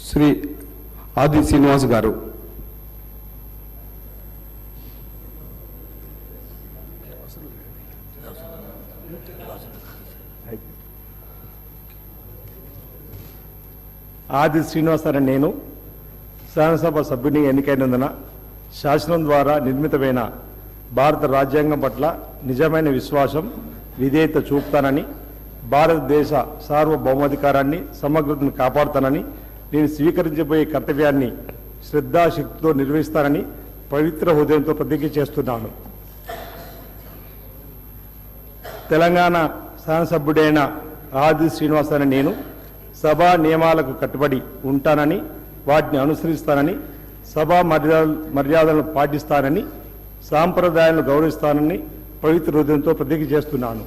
శ్రీ ఆది శ్రీనివాస్ గారు. ఆది శ్రీనివాస్ అనే నేను శాసనసభ సభ్యుని ఎన్నికైనందున శాసనం ద్వారా నిర్మితమైన భారత రాజ్యాంగం పట్ల నిజమైన విశ్వాసం, విధేయత చూపుతానని, భారతదేశ సార్వభౌమాధికారాన్ని, సమగ్రతను కాపాడుతానని, నేను స్వీకరించబోయే కర్తవ్యాన్ని శ్రద్ధాశక్తితో నిర్వహిస్తానని పవిత్ర హృదయంతో ప్రతిజ్ఞ చేస్తున్నాను. తెలంగాణ శాసనసభ్యుడైన ఆది శ్రీనివాస్ అనే నేను సభా నియమాలకు కట్టుబడి ఉంటానని, వాటిని అనుసరిస్తానని, సభా మర్యాదలను పాటిస్తానని, సాంప్రదాయాలను గౌరవిస్తానని పవిత్ర హృదయంతో ప్రతిజ్ఞ చేస్తున్నాను.